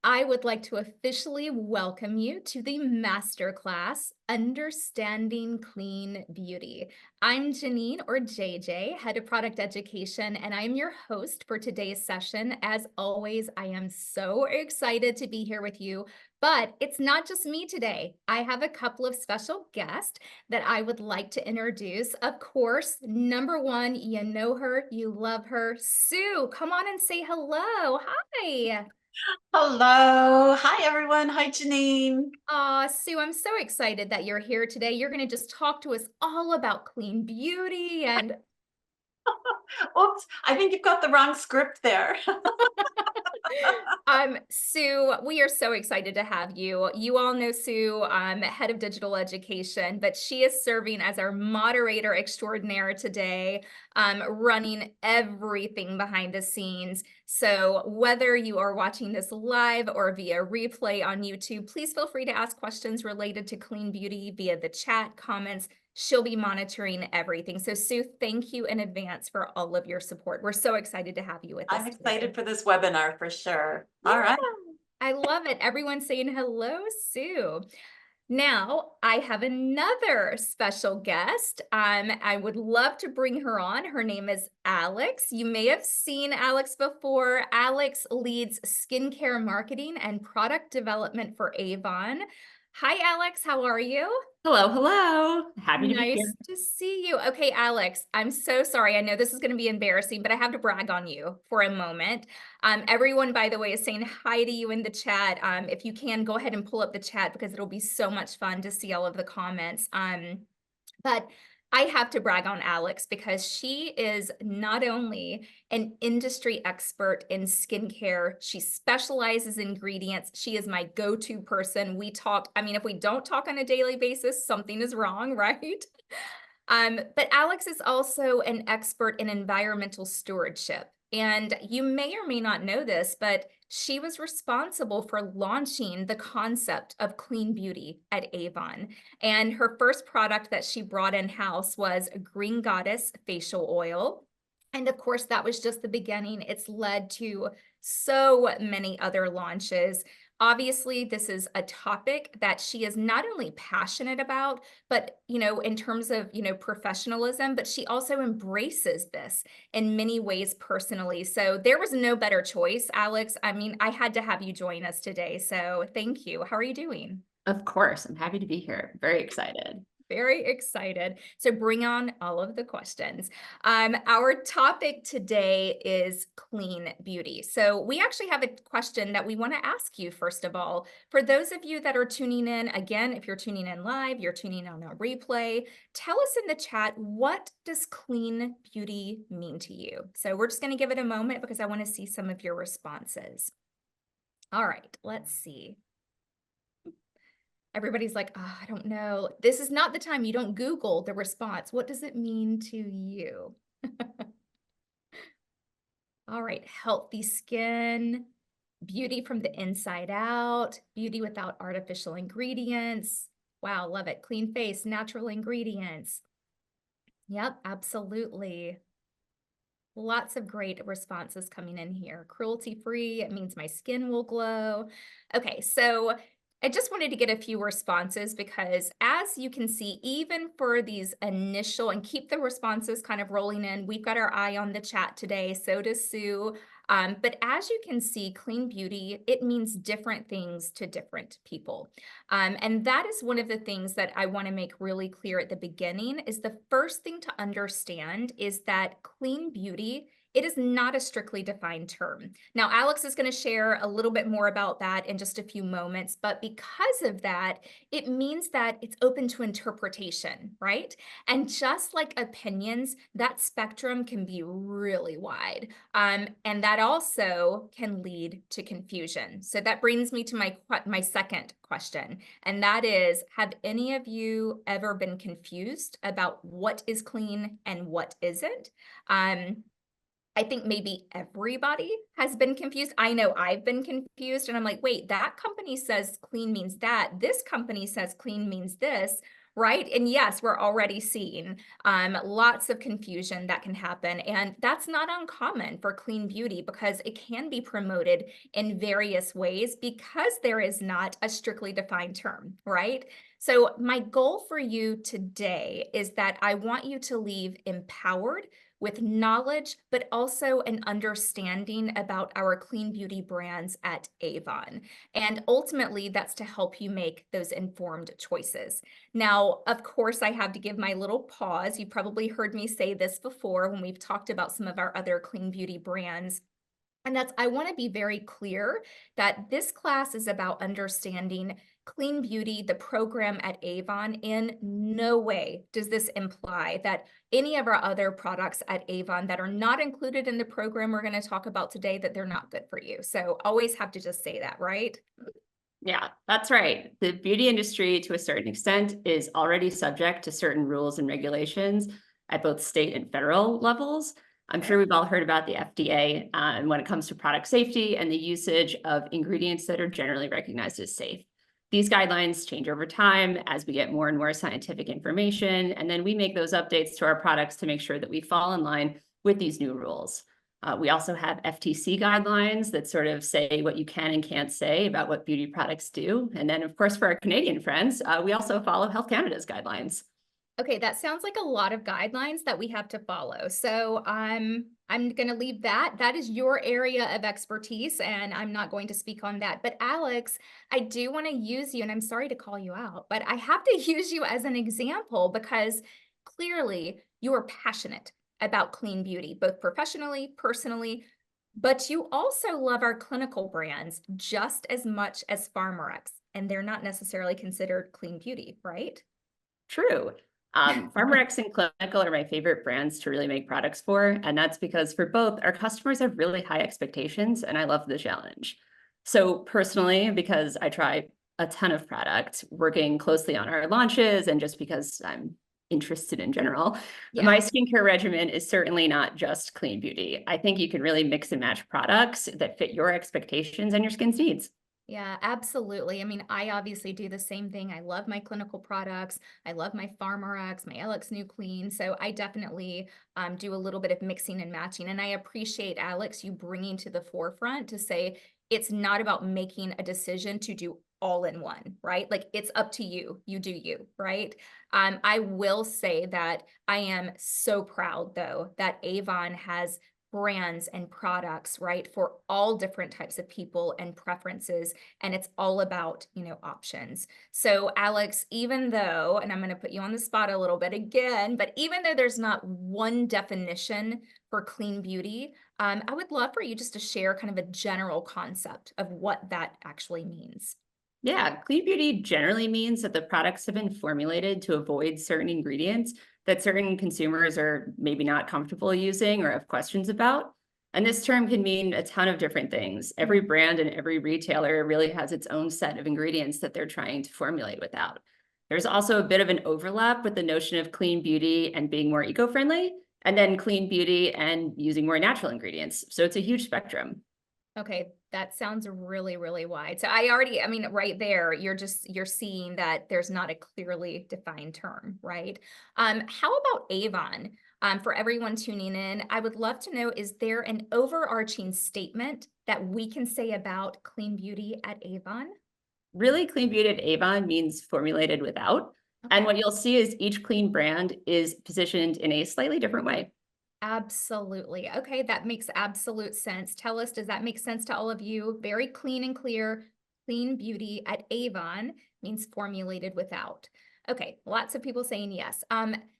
I would like to officially welcome you to the Masterclass, Understanding Clean Beauty. I'm Jeannine, or JJ, Head of Product Education, and I'm your host for today's session. As always, I am so excited to be here with you, but it's not just me today. I have a couple of special guests that I would like to introduce. Of course, number one, you know her, you love her, Sue. Come on and say hello. Hi. Hello. Hi, everyone. Hi, Jeannine. Sue, I'm so excited that you're here today. You're going to just talk to us all about clean beauty and Oops, I think you've got the wrong script there. Sue, we are so excited to have you. You all know Sue, head of digital education, but she is serving as our moderator extraordinaire today, running everything behind the scenes. So whether you are watching this live or via replay on YouTube, please feel free to ask questions related to clean beauty via the chat, comments. She'll be monitoring everything. So Sue, thank you in advance for all of your support. We're so excited to have you with I'm us today. excited for this webinar for sure. Yeah, All right. I love it. Everyone's saying hello, Sue. Now, I have another special guest. I would love to bring her on. Her name is Alex. You may have seen Alex before. Alex leads skincare marketing and product development for Avon. Hi, Alex. How are you? Hello, hello. Happy to be here. Nice to see you. Okay, Alex, I'm so sorry. I know this is going to be embarrassing, but I have to brag on you for a moment. Everyone, by the way, is saying hi to you in the chat. If you can, go ahead and pull up the chat because it'll be so much fun to see all of the comments. But I have to brag on Alex because she is not only an industry expert in skincare, she specializes in ingredients. She is my go-to person. We talk, I mean, if we don't talk on a daily basis, something is wrong, right? But Alex is also an expert in environmental stewardship. And you may or may not know this, but she was responsible for launching the concept of clean beauty at Avon. And her first product that she brought in-house was a Green Goddess facial oil. And of course, that was just the beginning. It's led to so many other launches. Obviously, this is a topic that she is not only passionate about, but, in terms of, professionalism, but she also embraces this in many ways personally. So there was no better choice, Alex. I mean, I had to have you join us today. So thank you. How are you doing? Of course, I'm happy to be here. Very excited. Very excited. So bring on all of the questions. Our topic today is clean beauty. So we actually have a question that we want to ask you, first of all. For those of you that are tuning in, again, if you're tuning in live, you're tuning on a replay, tell us in the chat, what does clean beauty mean to you? So we're just going to give it a moment because I want to see some of your responses. All right, let's see. Everybody's like, oh, I don't know. This is not the time. You don't Google the response. What does it mean to you? All right, healthy skin, beauty from the inside out, beauty without artificial ingredients. Wow, love it. Clean face, natural ingredients. Yep, absolutely. Lots of great responses coming in here. Cruelty-free, it means my skin will glow. Okay, so I just wanted to get a few responses because as you can see, even for these initial, and keep the responses kind of rolling in, we've got our eye on the chat today, so does Sue. But as you can see, clean beauty, it means different things to different people. And that is one of the things that I want to make really clear at the beginning is the first thing to understand is that clean beauty, it is not a strictly defined term. Now, Alex is going to share a little bit more about that in just a few moments, but because of that, it means that it's open to interpretation, right? And just like opinions, that spectrum can be really wide. And that also can lead to confusion. So that brings me to my second question, and that is, have any of you ever been confused about what is clean and what isn't? I think maybe everybody has been confused. I know I've been confused and I'm like, wait, that company says clean means that. This company says clean means this. right? And yes, we're already seeing lots of confusion that can happen. And that's not uncommon for clean beauty because it can be promoted in various ways because there is not a strictly defined term, right? So my goal for you today is that I want you to leave empowered with knowledge, but also an understanding about our clean beauty brands at Avon. And ultimately, that's to help you make those informed choices. Now, of course, I have to give my little pause. You probably heard me say this before when we've talked about some of our other clean beauty brands. And that's, I want to be very clear that this class is about understanding clean beauty, the program at Avon. In no way does this imply that any of our other products at Avon that are not included in the program we're going to talk about today, that they're not good for you. So always have to just say that, right? Yeah, that's right. The beauty industry, to a certain extent, is already subject to certain rules and regulations at both state and federal levels. I'm sure we've all heard about the FDA and when it comes to product safety and the usage of ingredients that are generally recognized as safe. These guidelines change over time as we get more and more scientific information, and then we make those updates to our products to make sure that we fall in line with these new rules. We also have FTC guidelines that sort of say what you can and can't say about what beauty products do. And then, of course, for our Canadian friends, we also follow Health Canada's guidelines. Okay, that sounds like a lot of guidelines that we have to follow. So I'm going to leave that. That is your area of expertise, and I'm not going to speak on that. But Alex, I do want to use you, and I'm sorry to call you out, but I have to use you as an example because clearly you are passionate about clean beauty, both professionally, personally, but you also love our clinical brands just as much as PharmaRx, and they're not necessarily considered clean beauty, right? True. PharmaRx and Clinical are my favorite brands to really make products for. And that's because for both, our customers have really high expectations, and I love the challenge. So personally, because I try a ton of product, working closely on our launches, and just because I'm interested in general, my skincare regimen is certainly not just clean beauty. I think you can really mix and match products that fit your expectations and your skin's needs. Yeah, absolutely. I mean, I obviously do the same thing. I love my clinical products. I love my PharmaRx, my LX New Clean. So I definitely do a little bit of mixing and matching. And I appreciate, Alex, you bringing to the forefront to say it's not about making a decision to do all in one, right? Like it's up to you. You do you, right? I will say that I am so proud, though, that Avon has brands and products, right, for all different types of people and preferences. And it's all about, options. So Alex, even though, and I'm going to put you on the spot a little bit again, but even though there's not one definition for clean beauty, I would love for you just to share kind of a general concept of what that actually means. Yeah, clean beauty generally means that the products have been formulated to avoid certain ingredients that certain consumers are maybe not comfortable using or have questions about. And this term can mean a ton of different things. Every brand and every retailer really has its own set of ingredients that they're trying to formulate without. There's also a bit of an overlap with the notion of clean beauty and being more eco-friendly, and then clean beauty and using more natural ingredients. So it's a huge spectrum. Okay, that sounds really, really wide. So I mean, right there, you're seeing that there's not a clearly defined term, right? How about Avon? For everyone tuning in, I would love to know, is there an overarching statement that we can say about clean beauty at Avon? Really, clean beauty at Avon means formulated without. And what you'll see is each clean brand is positioned in a slightly different way. Absolutely. Okay, that makes absolute sense. Tell us, does that make sense to all of you? Very clean and clear. Clean beauty at Avon means formulated without. Okay, lots of people saying yes.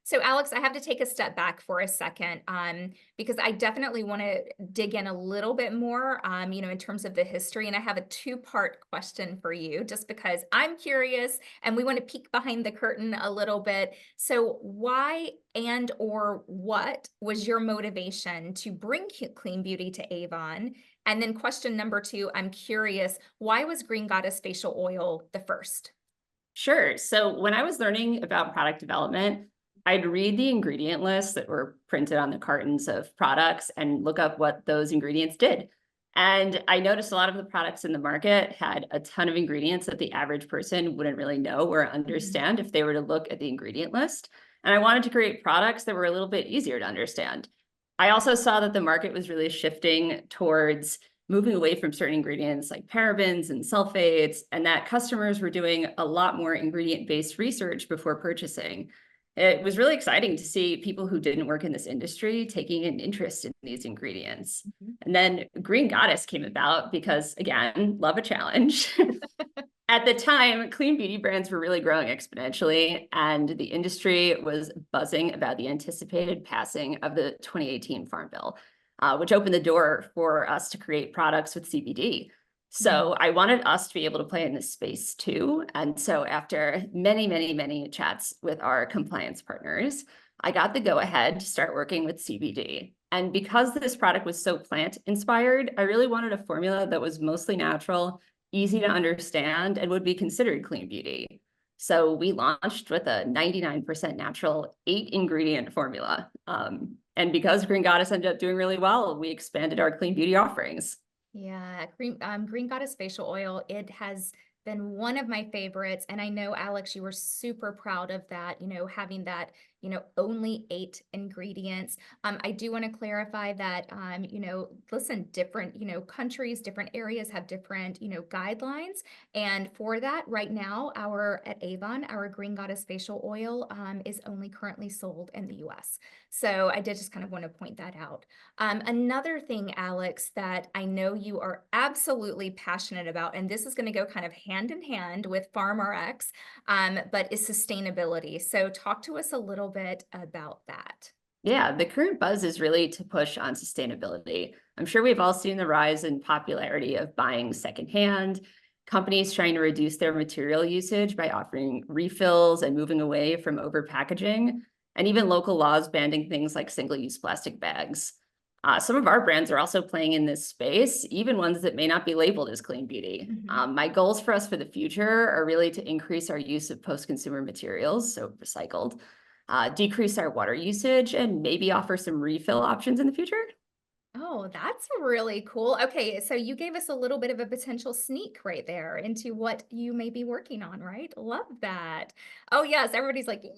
So Alex, I have to take a step back for a second because I definitely want to dig in a little bit more, in terms of the history. And I have a two-part question for you, just because I'm curious and we want to peek behind the curtain a little bit. So why and or what was your motivation to bring clean beauty to Avon? And then question number two, I'm curious, why was Green Goddess facial oil the first? Sure. So when I was learning about product development, I'd read the ingredient lists that were printed on the cartons of products and look up what those ingredients did. And I noticed a lot of the products in the market had a ton of ingredients that the average person wouldn't really know or understand if they were to look at the ingredient list. And I wanted to create products that were a little bit easier to understand. I also saw that the market was really shifting towards moving away from certain ingredients like parabens and sulfates, and that customers were doing a lot more ingredient-based research before purchasing. It was really exciting to see people who didn't work in this industry taking an interest in these ingredients. And then Green Goddess came about because, again, love a challenge. At the time, clean beauty brands were really growing exponentially, and the industry was buzzing about the anticipated passing of the 2018 Farm Bill, which opened the door for us to create products with CBD. So I wanted us to be able to play in this space too. And so after many, many, many chats with our compliance partners, I got the go-ahead to start working with CBD. And because this product was so plant-inspired, I really wanted a formula that was mostly natural, easy to understand, and would be considered clean beauty. So we launched with a 99% natural 8-ingredient formula. And because Green Goddess ended up doing really well, we expanded our clean beauty offerings. Yeah, Green Goddess facial oil, it has been one of my favorites. And I know, Alex, you were super proud of that, having that, only 8 ingredients. I do want to clarify that, listen, different, countries, different areas have different, guidelines. And for that, right now, at Avon, our Green Goddess facial oil is only currently sold in the US. So I did just kind of want to point that out. Another thing, Alex, that I know you are absolutely passionate about, and this is going to go kind of hand in hand with FarmRx, but is sustainability. So talk to us a little bit about that. Yeah, the current buzz is really to push on sustainability. I'm sure we've all seen the rise in popularity of buying secondhand, companies trying to reduce their material usage by offering refills and moving away from over-packaging, and even local laws banning things like single-use plastic bags. Some of our brands are also playing in this space, even ones that may not be labeled as clean beauty. My goals for us for the future are really to increase our use of post-consumer materials, so recycled, decrease our water usage, and maybe offer some refill options in the future. Oh, that's really cool. Okay, so you gave us a little bit of a potential sneak right there into what you may be working on, right? Love that. Oh, yes, everybody's like, yes.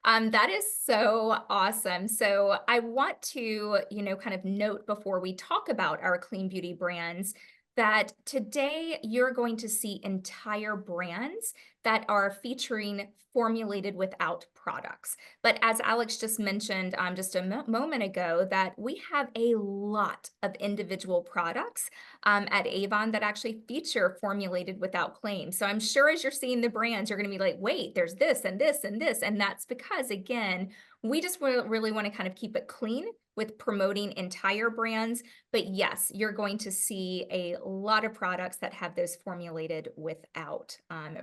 That is so awesome. So I want to, kind of note before we talk about our clean beauty brands that today you're going to see entire brands that are featuring formulated without products. But as Alex just mentioned just a moment ago, that we have a lot of individual products at Avon that actually feature formulated without claims. So I'm sure as you're seeing the brands, you're going to be like, wait, there's this and this and this. And that's because, again, we just really want to kind of keep it clean with promoting entire brands. But yes, you're going to see a lot of products that have those formulated without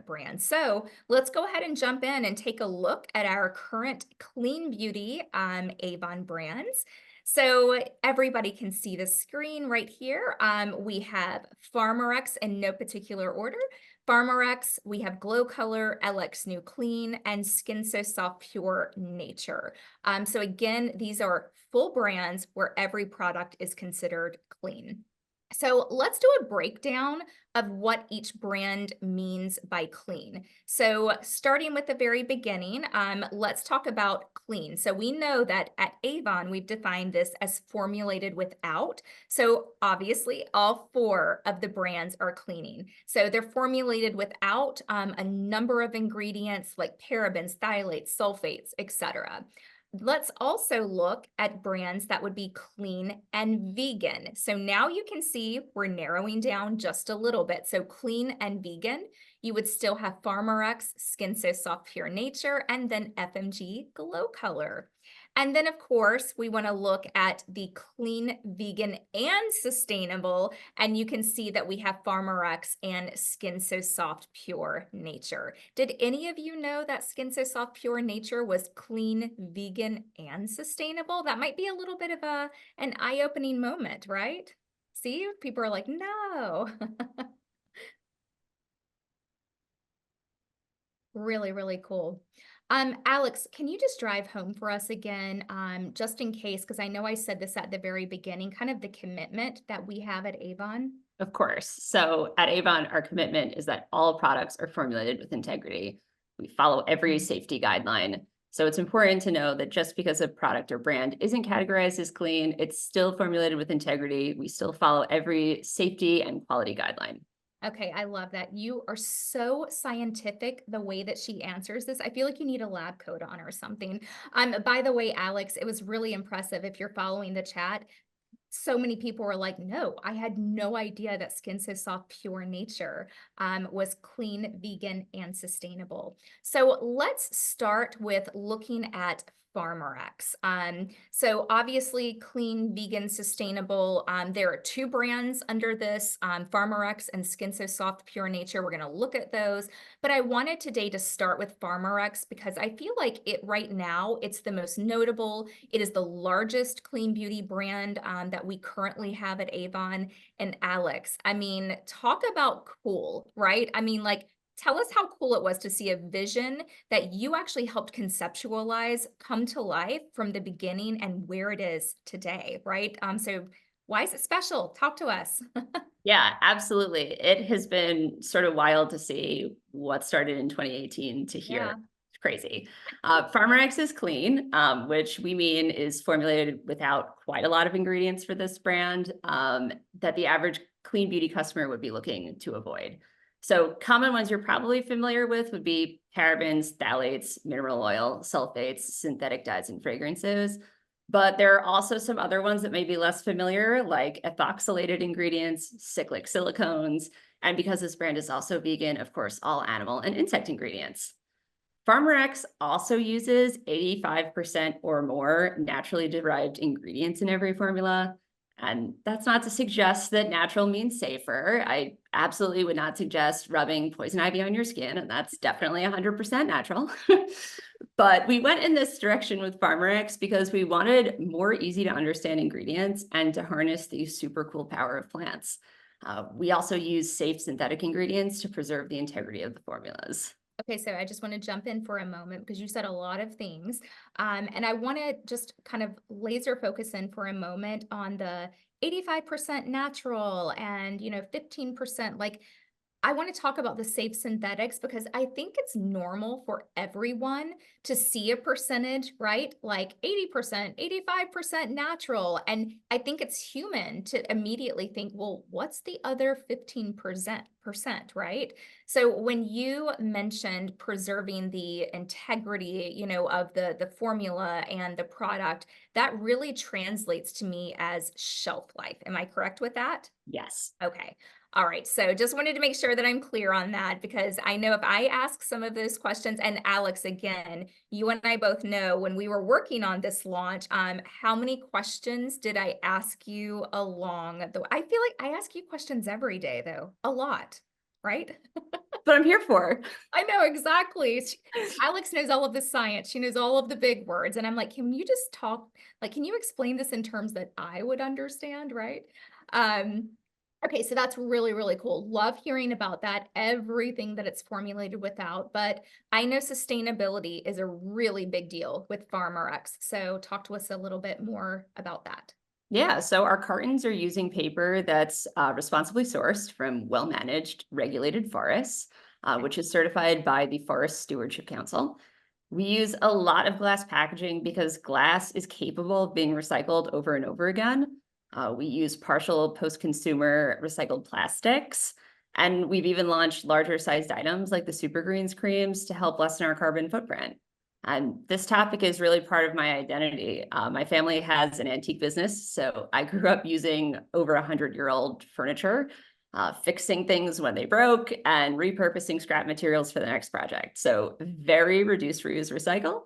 brands. So let's go ahead and jump in and take a look at our current clean beauty Avon brands. So everybody can see the screen right here. We have FarmRx in no particular order. FarmRx, we have Glow Color, LX New Clean, and Skin So Soft Pure Nature. So again, these are full brands where every product is considered clean. So let's do a breakdown of what each brand means by clean. So starting with the very beginning, let's talk about clean. So we know that at Avon, we've defined this as formulated without. So obviously all 4 of the brands are cleaning. So they're formulated without a number of ingredients like parabens, phthalates, sulfates, etc. Let's also look at brands that would be clean and vegan. So now you can see we're narrowing down just a little bit. So clean and vegan, you would still have FarmRx, Skin So Soft Pure Nature, and then FMG Glow Color. And then, of course, we want to look at the clean, vegan, and sustainable. And you can see that we have FarmRx and Skin So Soft Pure Nature. Did any of you know that Skin So Soft Pure Nature was clean, vegan, and sustainable? That might be a little bit of an eye-opening moment, right? See, people are like, no. Really, really cool. Alex, can you just drive home for us again, just in case, because I know I said this at the very beginning, kind of the commitment that we have at Avon? Of course. So at Avon, our commitment is that all products are formulated with integrity. We follow every safety guideline. So it's important to know that just because a product or brand isn't categorized as clean, it's still formulated with integrity. We still follow every safety and quality guideline. Okay, I love that. You are so scientific the way that she answers this. I feel like you need a lab coat on or something. By the way, Alex, it was really impressive. If you're following the chat, so many people were like, no, I had no idea that Skin So Soft Pure Nature was clean, vegan, and sustainable. So let's start with looking at PharmerX. So obviously clean, vegan, sustainable. There are two brands under this, PharmerX and Skin So Soft Pure Nature. We're going to look at those. But I wanted today to start with PharmerX because I feel like it right now, it's the most notable. It is the largest clean beauty brand that we currently have at Avon. And Alex, I mean, talk about cool, right? I mean, like, tell us how cool it was to see a vision that you actually helped conceptualize come to life from the beginning and where it is today, right? So why is it special? Talk to us. Yeah, absolutely. It has been sort of wild to see what started in 2018 to here. Yeah. It's crazy. PharmerX is clean, which we mean is formulated without quite a lot of ingredients for this brand that the average clean beauty customer would be looking to avoid. So common ones you're probably familiar with would be parabens, phthalates, mineral oil, sulfates, synthetic dyes, and fragrances. But there are also some other ones that may be less familiar, like ethoxylated ingredients, cyclic silicones, and because this brand is also vegan, of course, all animal and insect ingredients. PharmerX also uses 85% or more naturally derived ingredients in every formula. And that's not to suggest that natural means safer. I absolutely would not suggest rubbing poison ivy on your skin, and that's definitely 100% natural. But we went in this direction with PharmerX because we wanted more easy to understand ingredients and to harness the super cool power of plants. We also use safe synthetic ingredients to preserve the integrity of the formulas. Okay, so I just want to jump in for a moment because you said a lot of things. And I want to just kind of laser focus in for a moment on the 85% natural and, 15%. Like, I want to talk about the safe synthetics because I think it's normal for everyone to see a percentage, right? Like 80%, 85% natural. And I think it's human to immediately think, well, what's the other 15%, right? So when you mentioned preserving the integrity, of the formula and the product, that really translates to me as shelf life. Am I correct with that? Yes. Okay. All right. So just wanted to make sure that I'm clear on that because I know if I ask some of those questions, and Alex, again, you and I both know when we were working on this launch, how many questions did I ask you along the way? I feel like I ask you questions every day, though, a lot, right? But I'm here for. I know exactly. Alex knows all of the science. She knows all of the big words. And I'm like, can you just talk, like, can you explain this in terms that I would understand, right? Okay, so that's really, really cool. Love hearing about that, everything that it's formulated without. But I know sustainability is a really big deal with PharmerX. So talk to us a little bit more about that. Yeah, so our cartons are using paper that's responsibly sourced from well-managed regulated forests, which is certified by the Forest Stewardship Council. We use a lot of glass packaging because glass is capable of being recycled over and over again. We use partial post-consumer recycled plastics, and we've even launched larger sized items like the Super Greens creams to help lessen our carbon footprint. And this topic is really part of my identity. My family has an antique business, so I grew up using over 100-year-old furniture, fixing things when they broke, and repurposing scrap materials for the next project. So very reduce, reuse, recycle.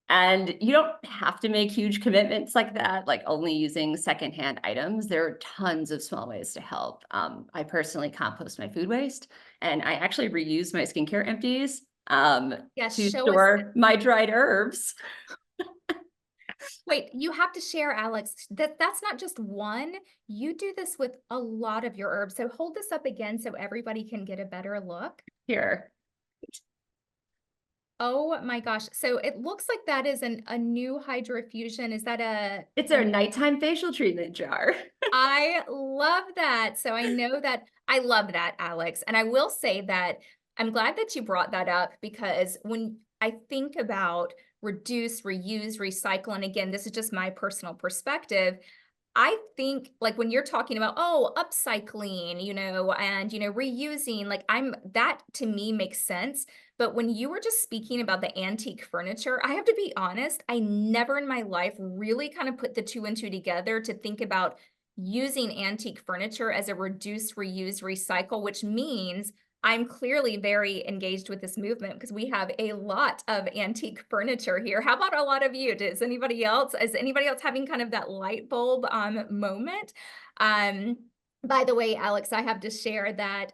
And you don't have to make huge commitments like that, like only using secondhand items. There are tons of small ways to help. I personally compost my food waste, and I actually reuse my skincare empties Yeah, to show us. store my dried herbs. Wait, you have to share, Alex. That's not just one. You do this with a lot of your herbs. So hold this up again so everybody can get a better look. Here. Oh my gosh. So it looks like that is a new hydrofusion. Is that It's our nighttime facial treatment jar. I love that. So I know that I love that, Alex. And I will say that I'm glad that you brought that up because when I think about reduce, reuse, recycle, and again, this is just my personal perspective. I think like when you're talking about, oh, upcycling, and, reusing, like that to me makes sense. But when you were just speaking about the antique furniture, I have to be honest, I never in my life really kind of put the two and two together to think about using antique furniture as a reduce, reuse, recycle, which means I'm clearly very engaged with this movement because we have a lot of antique furniture here. How about a lot of you? Is anybody else having kind of that light bulb moment? Um, by the way, Alex, I have to share that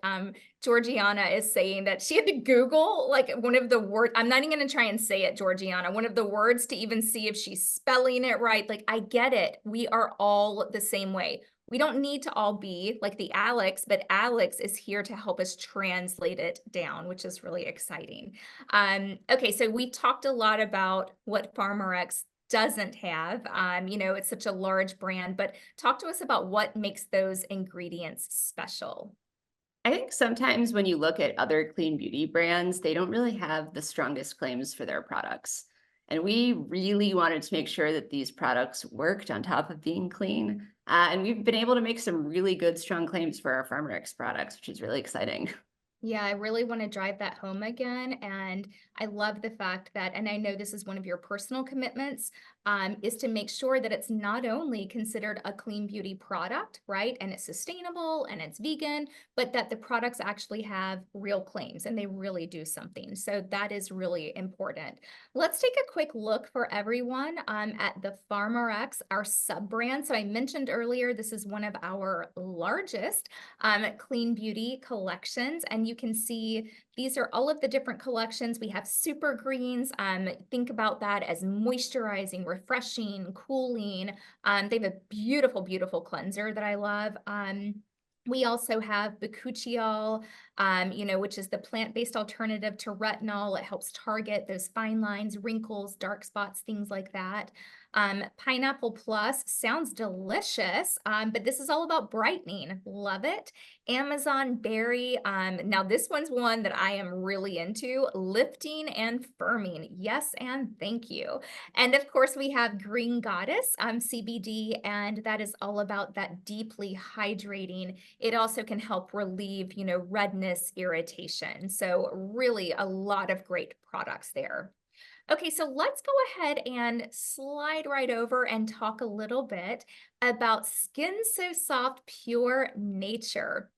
Georgiana is saying that she had to Google like one of the words. I'm not even going to try and say it, Georgiana, one of the words to even see if she's spelling it right. Like, I get it. We are all the same way. We don't need to all be like the Alex, but Alex is here to help us translate it down, which is really exciting. Okay, so we talked a lot about what PharmerX doesn't have. It's such a large brand, but talk to us about what makes those ingredients special. I think sometimes when you look at other clean beauty brands, they don't really have the strongest claims for their products. And we really wanted to make sure that these products worked on top of being clean. And we've been able to make some really good, strong claims for our PharmerX products, which is really exciting. Yeah, I really want to drive that home again. And I love the fact that, and I know this is one of your personal commitments, is to make sure that it's not only considered a clean beauty product, right? And it's sustainable and it's vegan, but that the products actually have real claims and they really do something. So that is really important. Let's take a quick look for everyone at the PharmerX, our sub-brand. So I mentioned earlier, this is one of our largest clean beauty collections. And you can see these are all of the different collections. We have super greens. Think about that as moisturizing, refreshing, cooling. They have a beautiful, beautiful cleanser that I love. We also have bakuchiol, which is the plant-based alternative to retinol. It helps target those fine lines, wrinkles, dark spots, things like that. Pineapple Plus sounds delicious, but this is all about brightening. Love it. Amazon Berry. Now this one's one that I am really into, lifting and firming. Yes, and thank you. And of course we have Green Goddess, CBD, and that is all about that deeply hydrating. It also can help relieve, redness, irritation. So really a lot of great products there. Okay, so let's go ahead and slide right over and talk a little bit about Skin So Soft Pure Nature.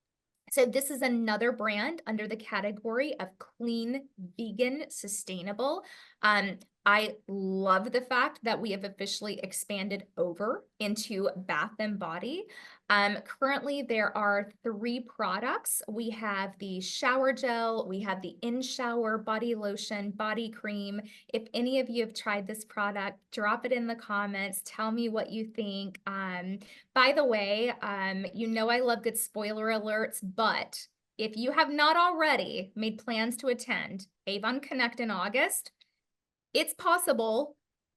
So this is another brand under the category of clean, vegan, sustainable. I love the fact that we have officially expanded over into bath and body. Currently, there are 3 products. We have the shower gel, we have the in-shower body lotion, body cream. If any of you have tried this product, drop it in the comments. Tell me what you think. By the way, I love good spoiler alerts, but if you have not already made plans to attend Avon Connect in August, it's possible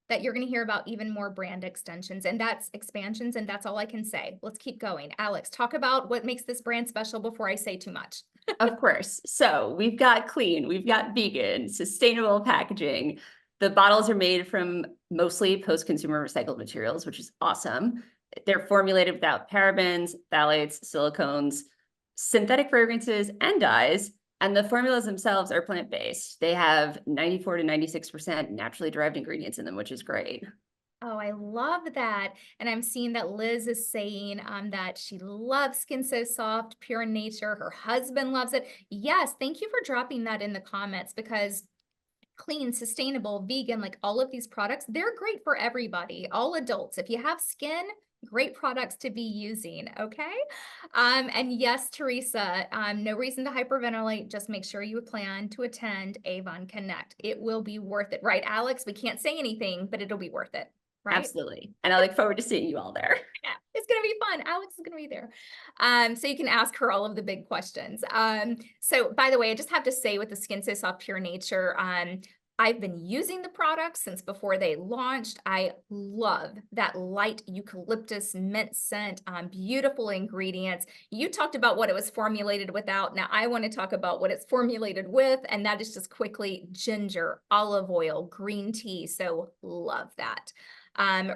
that you're going to hear about even more brand extensions and that's expansions, and that's all I can say. Let's keep going. Alex, talk about what makes this brand special before I say too much. Of course. So we've got clean, we've got vegan, sustainable packaging. The bottles are made from mostly post-consumer recycled materials, which is awesome. They're formulated without parabens, phthalates, silicones, synthetic fragrances, and dyes. And the formulas themselves are plant-based. They have 94 to 96% naturally derived ingredients in them, which is great. Oh, I love that. And I'm seeing that Liz is saying that she loves Skin So Soft, Pure Nature. Her husband loves it. Yes, thank you for dropping that in the comments because clean, sustainable, vegan, like all of these products, they're great for everybody, all adults. If you have skin, great products to be using, okay? And yes, Teresa, no reason to hyperventilate. Just make sure you plan to attend Avon Connect. It will be worth it, right, Alex? We can't say anything, but it'll be worth it, right? Absolutely. And I look forward to seeing you all there. Yeah, it's going to be fun. Alex is going to be there. So you can ask her all of the big questions. So by the way, I just have to say with the Skin So Soft Pure Nature, I've been using the products since before they launched. I love that light eucalyptus mint scent, beautiful ingredients. You talked about what it was formulated without. Now I want to talk about what it's formulated with, and that is just quickly ginger, olive oil, green tea. So love that.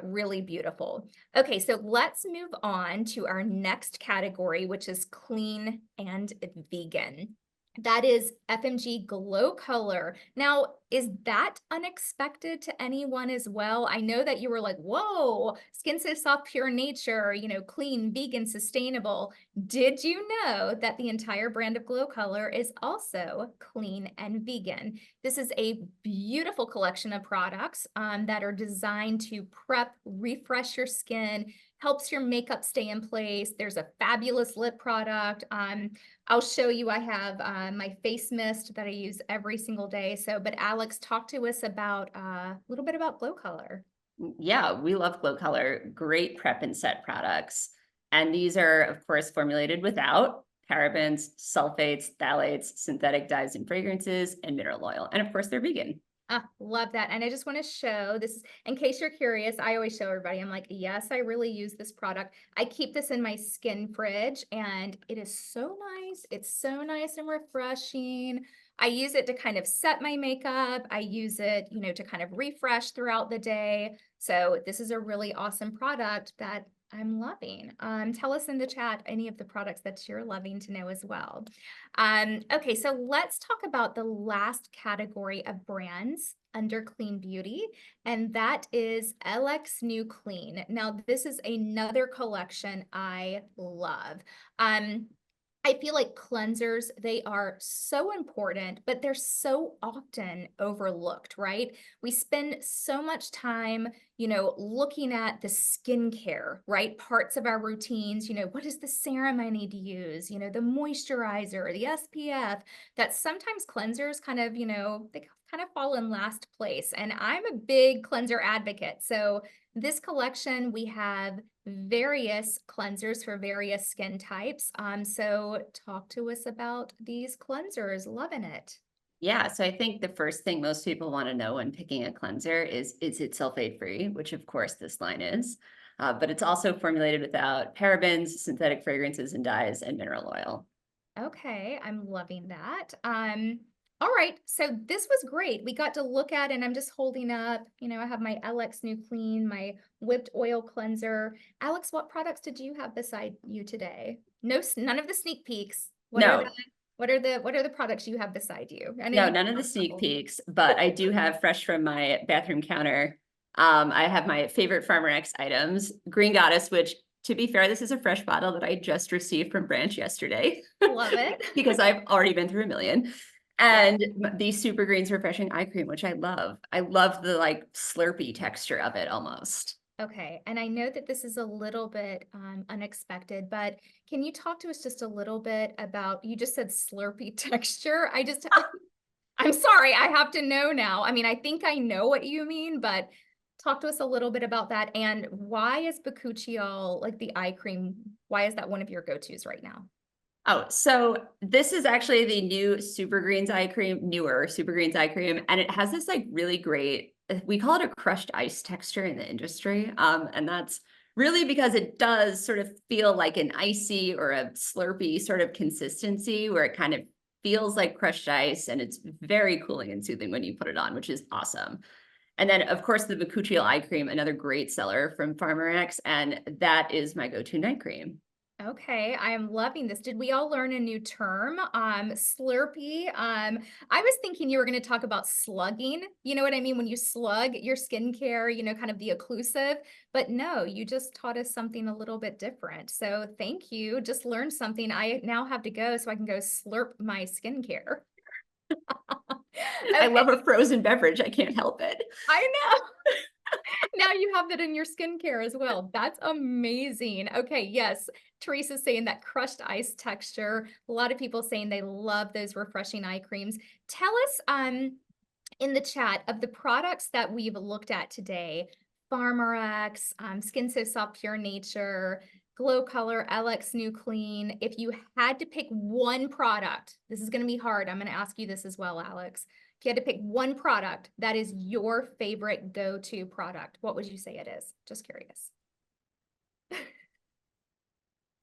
Really beautiful. Okay, so let's move on to our next category, which is clean and vegan. That is FMG Glow Color. Now, is that unexpected to anyone as well? I know that you were like, whoa, Skin So Soft, Pure Nature, clean, vegan, sustainable. Did you know that the entire brand of Glow Color is also clean and vegan? This is a beautiful collection of products that are designed to prep, refresh your skin, helps your makeup stay in place. There's a fabulous lip product. I'll show you, I have my face mist that I use every single day. So, but Alex, talk to us about a little bit about Glow Color. Yeah, we love Glow Color, great prep and set products. And these are, of course, formulated without parabens, sulfates, phthalates, synthetic dyes and fragrances, and mineral oil. And of course, they're vegan. Love that. And I just want to show this, in case you're curious, I always show everybody, I'm like, yes, I really use this product. I keep this in my skin fridge and it is so nice. It's so nice and refreshing. I use it to kind of set my makeup. I use it, to kind of refresh throughout the day. So this is a really awesome product that I'm loving. Tell us in the chat any of the products that you're loving to know as well. Okay, so let's talk about the last category of brands under clean beauty, and that is LX New Clean. Now, this is another collection I love. I feel like cleansers, they are so important, but they're so often overlooked, right? We spend so much time, looking at the skincare, right? Parts of our routines, what is the serum I need to use? The moisturizer, the SPF, that sometimes cleansers kind of, they kind of fall in last place. And I'm a big cleanser advocate. So this collection, we have various cleansers for various skin types. So talk to us about these cleansers. Loving it. Yeah, so I think the first thing most people want to know when picking a cleanser is it sulfate free, which of course this line is, but it's also formulated without parabens, synthetic fragrances and dyes, and mineral oil. Okay, I'm loving that. All right, so this was great. We got to look at, and I'm just holding up, I have my LX New Clean, my whipped oil cleanser. Alex, what products did you have beside you today? No, none of the sneak peeks. What are the products you have beside you? I know No, none of the sneak peeks, but I do have fresh from my bathroom counter. I have my favorite Farmer X items, Green Goddess, which, to be fair, this is a fresh bottle that I just received from Branch yesterday. Love it. Because I've already been through a million. And the Super Greens Refreshing Eye Cream, which I love. I love the like slurpy texture of it almost. Okay, and I know that this is a little bit unexpected, but can you talk to us just a little bit about, you just said slurpy texture. I'm sorry, I have to know now. I mean, I think I know what you mean, but talk to us a little bit about that. And why is Bakuchiol, like the eye cream, why is that one of your go-tos right now? Oh, so this is actually the new Super Greens Eye Cream, newer Super Greens Eye Cream, and it has this like really great, we call it a crushed ice texture in the industry. And that's really because it does sort of feel like an icy or a slurpy sort of consistency where it kind of feels like crushed ice, and it's very cooling and soothing when you put it on, which is awesome. And then, of course, the Bakuchiol Eye Cream, another great seller from Farmer X, and that is my go-to night cream. Okay, I am loving this. Did we all learn a new term? Slurpee. I was thinking you were going to talk about slugging. You know what I mean? When you slug your skincare, kind of the occlusive, but no, you just taught us something a little bit different. So thank you. Just learned something. I now have to go so I can go slurp my skincare. I love a frozen beverage. I can't help it. I know. Now you have that in your skincare as well. That's amazing. Okay, yes. Teresa's saying that crushed ice texture. A lot of people saying they love those refreshing eye creams. Tell us in the chat of the products that we've looked at today, Farmer X, Skin So Soft Pure Nature, Glow Color, LX New Clean. If you had to pick one product, this is going to be hard. I'm going to ask you this as well, Alex. If you had to pick one product that is your favorite go-to product, what would you say it is? Just curious.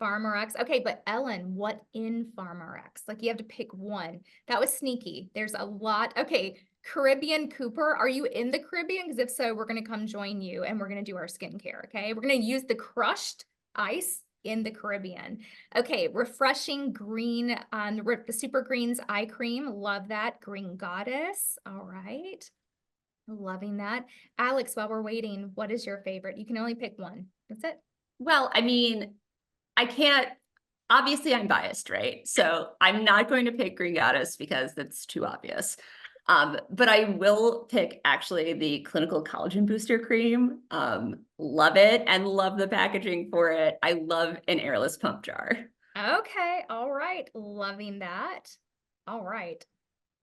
PharmRx. Okay, but Ellen, what in PharmRx? Like you have to pick one. That was sneaky. There's a lot. Okay, Caribbean Cooper. Are you in the Caribbean? Because if so, we're going to come join you and we're going to do our skincare. Okay, we're going to use the crushed ice in the Caribbean. Okay, refreshing green on the Super Greens eye cream. Love that. Green Goddess. All right. Loving that. Alex, while we're waiting, what is your favorite? You can only pick one. That's it. Well, I mean, I can't, obviously I'm biased, right? So I'm not going to pick Green Goddess because that's too obvious. But I will pick actually the clinical collagen booster cream. Love it and love the packaging for it. I love an airless pump jar. Okay, all right. Loving that. All right.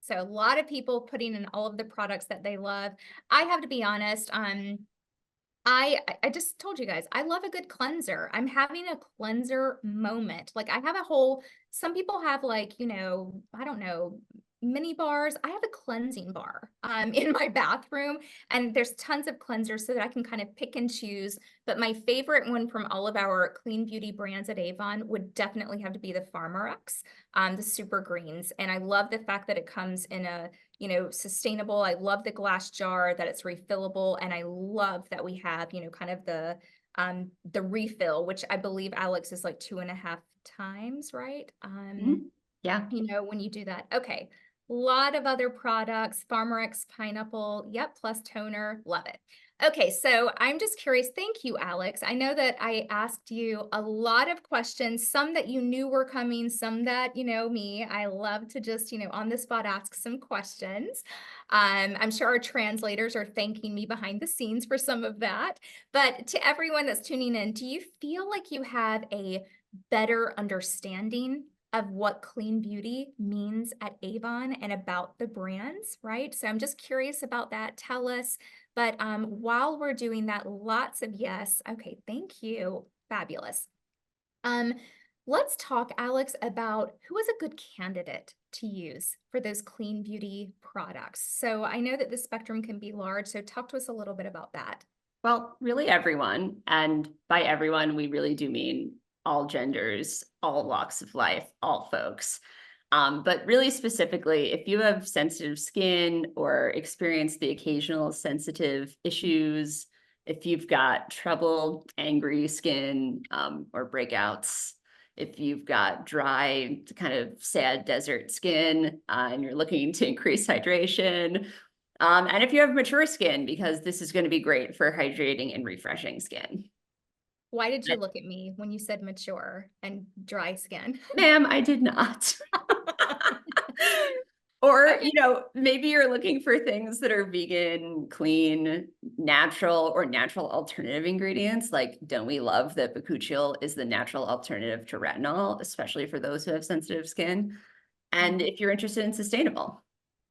So a lot of people putting in all of the products that they love. I have to be honest, I just told you guys, I love a good cleanser. I'm having a cleanser moment. Like I have a whole, some people have like, you know, I don't know, mini bars. I have a cleansing bar in my bathroom, and there's tons of cleansers so that I can kind of pick and choose. But my favorite one from all of our clean beauty brands at Avon would definitely have to be the PharmRx, the Super Greens. And I love the fact that it comes in a, you know, sustainable. I love the glass jar, that it's refillable. And I love that we have, you know, kind of the refill, which I believe Alex is like 2.5 times, right? Yeah. You know, when you do that. Okay. Lot of other products, PharmRx pineapple, yep, plus toner, love it. Okay, so I'm just curious. Thank you, Alex. I know that I asked you a lot of questions, some that you knew were coming, some that, you know, me, I love to just, you know, on the spot ask some questions. I'm sure our translators are thanking me behind the scenes for some of that. But to everyone that's tuning in, do you feel like you have a better understanding of what clean beauty means at Avon and about the brands, right? So I'm just curious about that. Tell us. But while we're doing that, lots of yes. Okay, thank you. Fabulous. Let's talk, Alex, about who is a good candidate to use for those clean beauty products. So I know that the spectrum can be large, so talk to us a little bit about that. Well, really everyone. And by everyone, we really do mean all genders, all walks of life, all folks. But really specifically, if you have sensitive skin or experience the occasional sensitive issues, if you've got troubled, angry skin or breakouts, if you've got dry, kind of sad desert skin and you're looking to increase hydration, and if you have mature skin, because this is going to be great for hydrating and refreshing skin. Why did you look at me when you said mature and dry skin? Ma'am, I did not. Or, Okay. you know, maybe you're looking for things that are vegan, clean, natural, or natural alternative ingredients. Like, don't we love that bakuchiol is the natural alternative to retinol, especially for those who have sensitive skin? And if you're interested in sustainable.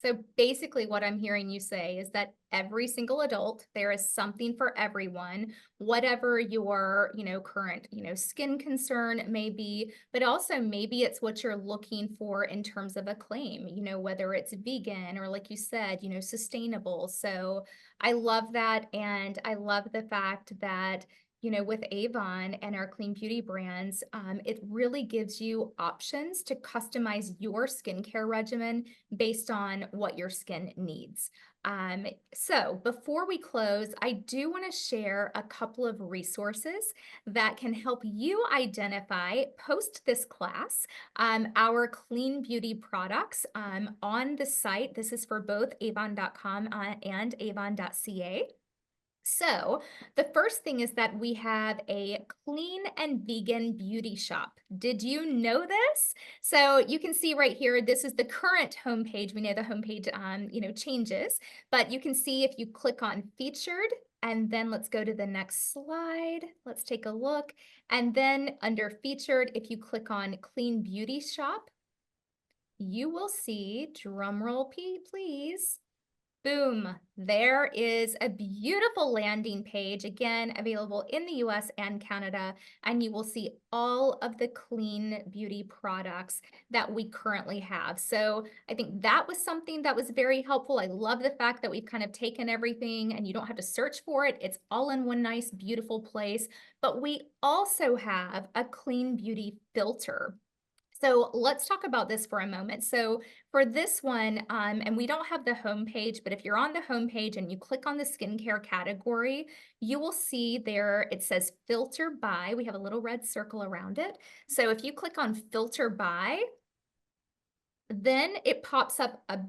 So basically what I'm hearing you say is that every single adult, there is something for everyone, whatever your, you know, current, you know, skin concern may be, but also maybe it's what you're looking for in terms of a claim, you know, whether it's vegan or like you said, you know, sustainable. So I love that. And I love the fact that, you know, with Avon and our clean beauty brands, it really gives you options to customize your skincare regimen based on what your skin needs. So before we close, I do want to share a couple of resources that can help you identify post this class, our clean beauty products on the site. This is for both avon.com and avon.ca. So the first thing is that we have a clean and vegan beauty shop. Did you know this? So you can see right here, this is the current homepage. We know the homepage, you know, changes, but you can see if you click on featured, and then let's go to the next slide. Let's take a look. And then under featured, if you click on clean beauty shop, you will see, drum roll please, Boom, there is a beautiful landing page, again, available in the US and Canada, and you will see all of the clean beauty products that we currently have. So I think that was something that was very helpful. I love the fact that we've kind of taken everything and you don't have to search for it. It's all in one nice, beautiful place. But we also have a clean beauty filter. So let's talk about this for a moment. So for this one, and we don't have the home page, but if you're on the home page and you click on the skincare category, you will see there it says filter by. We have a little red circle around it. So if you click on filter by, then it pops up a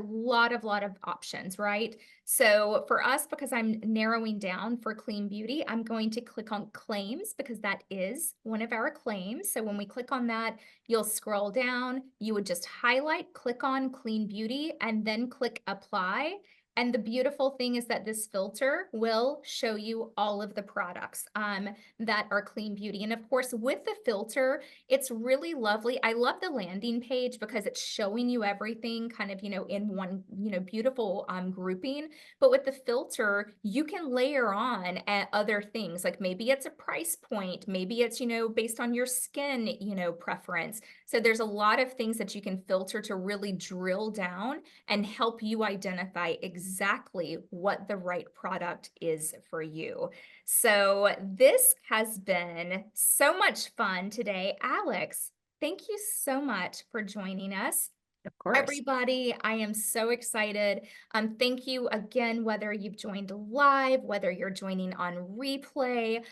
lot of options, right? So for us, because I'm narrowing down for clean beauty, I'm going to click on claims because that is one of our claims. So when we click on that, you'll scroll down, you would just highlight, click on clean beauty, and then click apply. And the beautiful thing is that this filter will show you all of the products that are clean beauty. And of course, with the filter, it's really lovely. I love the landing page because it's showing you everything kind of, in one, beautiful grouping. But with the filter, you can layer on other things, like maybe it's a price point, maybe it's, based on your skin, preference. So there's a lot of things that you can filter to really drill down and help you identify exactly what the right product is for you. So this has been so much fun today. Alex, thank you so much for joining us. Of course. Everybody, I am so excited. Thank you again, whether you've joined live, whether you're joining on replay.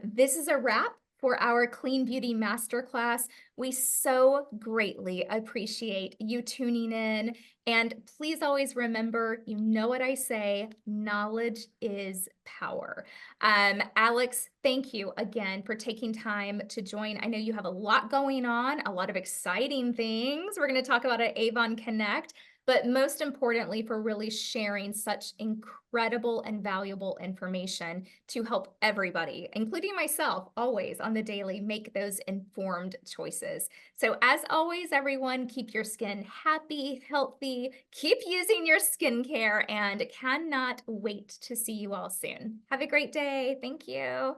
This is a wrap for our Clean Beauty Masterclass. We so greatly appreciate you tuning in. And please always remember, you know what I say, knowledge is power. Alex, thank you again for taking time to join. I know you have a lot going on, a lot of exciting things we're going to talk about at Avon Connect, but most importantly, for really sharing such incredible and valuable information to help everybody, including myself, always on the daily, make those informed choices. So as always, everyone, keep your skin happy, healthy, keep using your skincare, and cannot wait to see you all soon. Have a great day. Thank you.